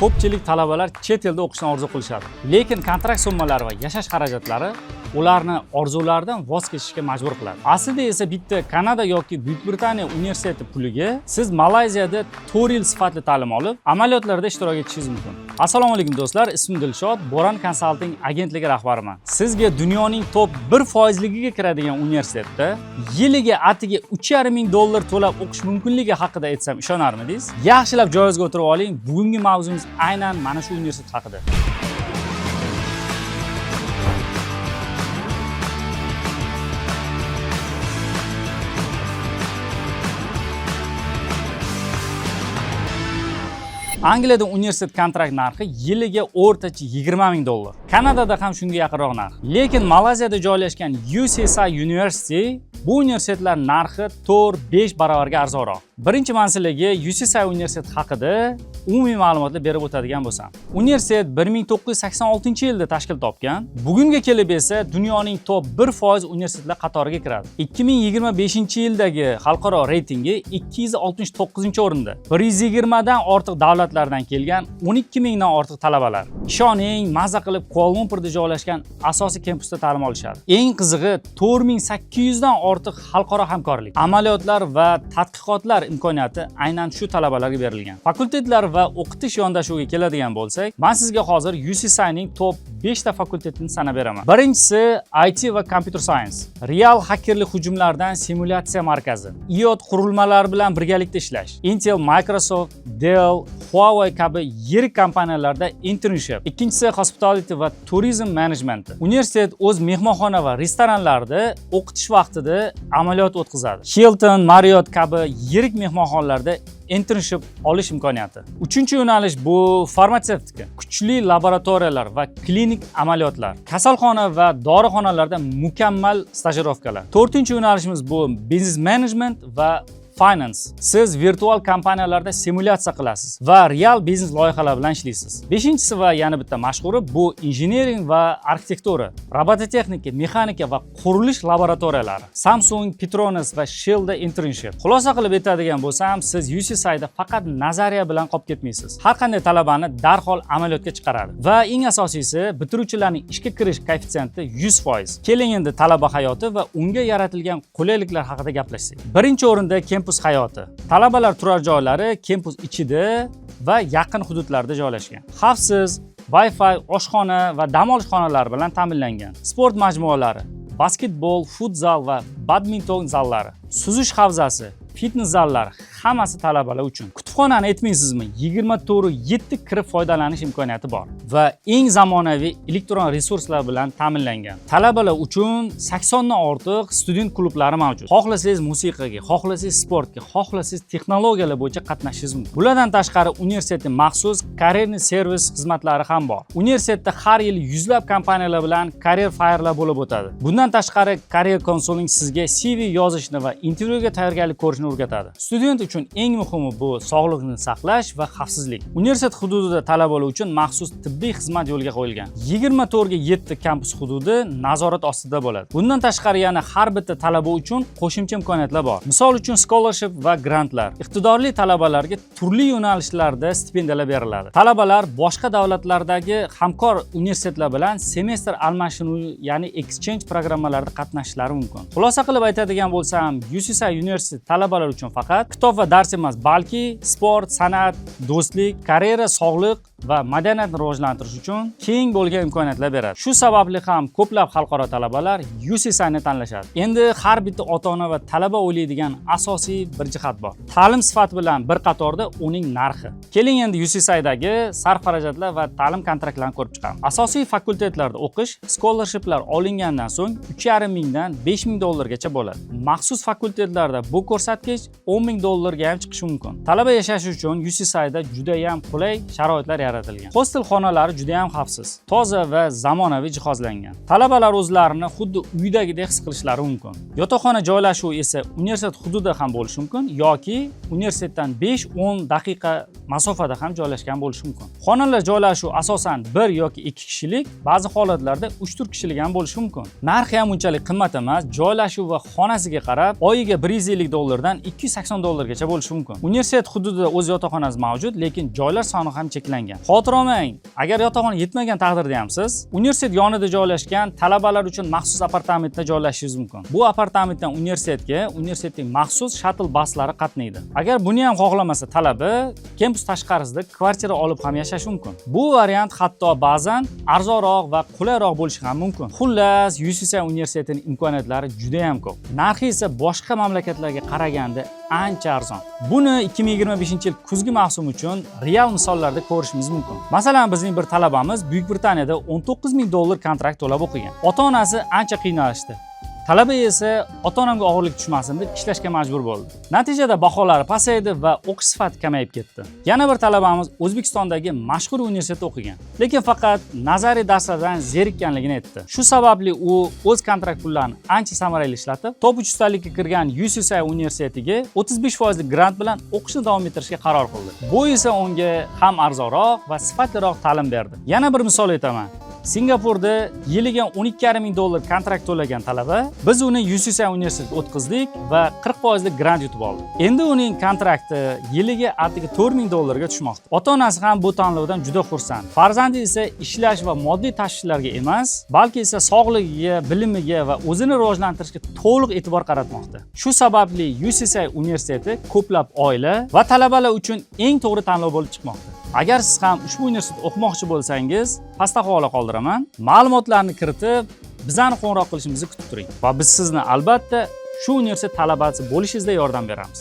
Ko'pchilik talabalar chet elda o'qishni orzu qilishadi. Lekin kontrakt summalari va yashash xarajatlari ularni orzularidan voz kechishga majbur qiladi. Aslida esa bitta Kanada yoki Buyuk Britaniya universiteti puliga siz Malayziyada 4 yil sifatli ta'lim olib, amaliyotlarda ishtirok etishingiz mumkin. Assalomu alaykum do'stlar, ismim Dilshod, Boran Consulting agentligi rahbariman. Sizga dunyoning top 1%ligiga kiradigan universitetda yiliga atiga $3,500 to'lab o'qish mumkinligi haqida aytsam ishonarmidingiz? Yaxshilab joyingizga o'tirib oling. Bugungi mavzumiz aynan mana shu universitet haqida. Angliyada universitet kontrakt narxi yiliga o'rtacha $20,000. Kanadada ham shunga yaqinroq narx. Lekin Malayziyada joylashgan UCSI University bu universitetlar narxi 4-5 barobarga arzonroq. Birinchi manziliga UCSI universitet haqida umumiy ma'lumotlar berib o'tadigan bo'lsam. Universitet 1986-yilda tashkil topgan. Bugunga kelib esa dunyoning top 1% universitetlar qatoriga kiradi. 2025-yildagi xalqaro reytingi 269-o'rinda. 120 dan ortiq davlatlardan kelgan 12,000 dan ortiq talabalar. Ishoning, mazza qilib Kuala Lumpurda joylashgan asosiy kampusda ta'lim olishadi. Eng qizig'i 4800 dan ortiq xalqaro hamkorlik, amaliyotlar va tadqiqotlar imkoniyati aynan shu talabalarga berilgan. Fakultetlar va o'qitish yondashuviga keladigan bo'lsak, men sizga hozir UCSI ning top 5 ta fakultetini sanab beraman. Birinchisi IT va Computer Science. Real hakkerlik hujumlaridan simulyatsiya markazi. IoT qurilmalari bilan birgalikda ishlash. Intel, Microsoft, Dell, Huawei kabi yirik kompaniyalarda internship. Ikkinchisi Hospitality va Tourism Management. Universitet o'z mehmonxona va restoranlarida o'qitish vaqtida amaliyot o'tkazadi. Hilton, Marriott kabi yirik mehmonxonalarda internship olish imkoniyati. Uchinchi yo'nalish bu farmatsevtika. Kuchli laboratoriyalar va klinik amaliyotlar. Kasalxona va dorixonalarda mukammal stajirovkalar. To'rtinchi yo'nalishimiz bu business management va finance. Siz virtual kompaniyalarda simulyatsiya qilasiz va real biznes loyihalar bilan ishlaysiz. Beshinchisi va yana bitta mashhuri bu injiniring va arxitektura, robototexnika, mexanika va qurilish laboratoriyalari. Samsung, Petronas va Shellda internship. Xulosa qilib aytadigan bo'lsam, siz UCSI'da faqat nazariya bilan qolib ketmaysiz. Har qanday talabani darhol amaliyotga chiqaradi va eng asosiysi bitiruvchilarning ishga kirish koeffitsiyenti 100%. Keling endi talaba hayoti va unga yaratilgan qulayliklar haqida gaplashsak. Birinchi o'rinda kampus hayoti. Talabalar turar joylari kampus ichida va yaqin hududlarda joylashgan. Xavfsiz, Wi-Fi, oshxona va dam olish xonalari bilan ta'minlangan. Sport majmualari, basketbol, futzal va badminton zallari, suzish havzasi, fitness zallari hammasi talabalar uchun. Kutubxonani aytmaysizmi? 24/7 kirib foydalanish imkoniyati bor va eng zamonaviy elektron resurslar bilan ta'minlangan. Talabalar uchun 80 dan ortiq student klublari mavjud. Xohlasangiz musiqaga, xohlasangiz sportga, xohlasangiz texnologiyalar bo'yicha qatnashishingiz mumkin. Bulardan tashqari universitetning maxsus karerni servis xizmatlari ham bor. Universitetda har yili yuzlab kompaniyalar bilan career fairlar bo'lib o'tadi. Bundan tashqari career consulting sizga CV yozishni va intervyuga tayyorgarlik ko'rishni o'rgatadi. Student uchun eng muhimi bu sog'liqni saqlash va xavfsizlik. Universitet hududida talabalar uchun maxsus tibbiy xizmat yo'lga qo'yilgan. 24 ga 7 kampus hududi nazorat ostida bo'ladi. Bundan tashqari yana har bitta talaba uchun qo'shimcha imkoniyatlar bor. Misol uchun scholarship va grantlar. Iqtidorli talabalarga turli yo'nalishlarda stipendiyalar beriladi. Talabalar boshqa davlatlardagi hamkor universitetlar bilan semestr almashinuvi, ya'ni exchange programmalarida qatnashishlari mumkin. Xulosa qilib aytadigan bo'lsam, UCSI University talabalar uchun faqat kitob va dars emas, balki sport, san'at, do'stlik, karyera, sog'liq va madaniyatni rivojlantirish uchun keng bo'lgan imkoniyatlar beradi. Shu sababli ham ko'plab xalqaro talabalar UCSI ni tanlashadi. Endi har bitta ota-ona va talaba o'ylaydigan asosiy bir jihat bor. Ta'lim sifati bilan bir qatorda uning narxi. Keling endi UCSI'dagi sarf xarajatlar va ta'lim kontraktlarini ko'rib chiqamiz. Asosiy fakultetlarda o'qish scholarshiplar olingandan so'ng $3,500 dan $5,000 gacha bo'ladi. Maxsus fakultetlarda bu ko'rsatkich $10,000 ga ham chiqishi mumkin. Talaba yashash uchun UCSI'da juda ham qulay sharoitlar yaratilgan. Hostel xonalari juda ham xavfsiz, toza va zamonaviy jihozlangan. Talabalar o'zlarini xuddi uydagidek his qilishlari mumkin. Yotoqxona joylashuvi esa universitet hududida ham bo'lishi mumkin yoki universitetdan 5-10 daqiqa masofada ham joylashgan bo'lishi mumkin. Xonalar joylashuvi asosan 1 yoki 2 kishilik, ba'zi holatlarda 3-4 kishilik ham bo'lishi mumkin. Narxi ham unchalik qimmat emas, joylashuv va xonasiga qarab oyiga $150 dan dan $280 bo'lishi mumkin. Universitet hududida o'z yotoqxonasi mavjud, lekin joylar soni ham cheklangan. Xavotir olmang, agar yotoqxona yetmagan taqdirda ham siz universitet yonida joylashgan talabalar uchun maxsus apartamentda joylashishingiz mumkin. Bu apartamentdan universitetga universitetning maxsus shuttle baslari qatnaydi. Agar buni ham xohlamasa talaba, kampus tashqarisida kvartira olib ham yashash mumkin. Bu variant hatto ba'zan arzonroq va qulayroq bo'lishi ham mumkin. Xullas, UCSI universitetining imkoniyatlari juda ham ko'p. Narxi esa boshqa mamlakatlarga qaraganda ancha arzon. Buni 2025-yil kuzgi mavsum uchun real misollarda ko'rishimiz mumkin. Masalan, bizning bir talabamiz Buyuk Britaniyada $19,000 kontrakt to'lab o'qigan. Ota-onasi ancha qiynalishdi. Talaba esa ota-onamga og'irlik tushmasin deb ishlashga majbur bo'ldi. Natijada baholari pasaydi va o'qish sifati kamayib ketdi. Yana bir talabamiz O'zbekistondagi mashhur universitetda o'qigan, lekin faqat nazariy darslardan zerikkanligini aytdi. Shu sababli u o'z kontrakt pullarini ancha samarali ishlatib, top 300talikka kirgan UCSI universitetiga 35% grant bilan o'qishni davom ettirishga qaror qildi. Bu esa unga ham arzonroq va sifatliroq ta'lim berdi. Yana bir misol aytaman. Singapurda yiliga $12,500 kontrakt to'lagan talaba, biz uni UCSI universitetiga o'tkazdik va 40% grant yutib oldi. Endi uning kontrakti yiliga atigi $4,000 ga tushmoqda. Ota-onasi ham bu tanlovdan juda xursand. Farzandi esa ishlash va moddiy tashvishlarga emas, balki esa sog'ligiga, bilimiga va o'zini rivojlantirishga to'liq e'tibor qaratmoqda. Shu sababli UCSI universiteti ko'plab oila va talabalar uchun eng to'g'ri tanlov bo'lib chiqmoqda. Agar siz ham ushbu universitetda o'qimoqchi bo'lsangiz, pastda havola qoldiraman. Ma'lumotlarni kiritib, bizani qo'ng'iroq qilishingizni kutib turing va biz sizni albatta shu universitet talabasi bo'lishingizda yordam beramiz.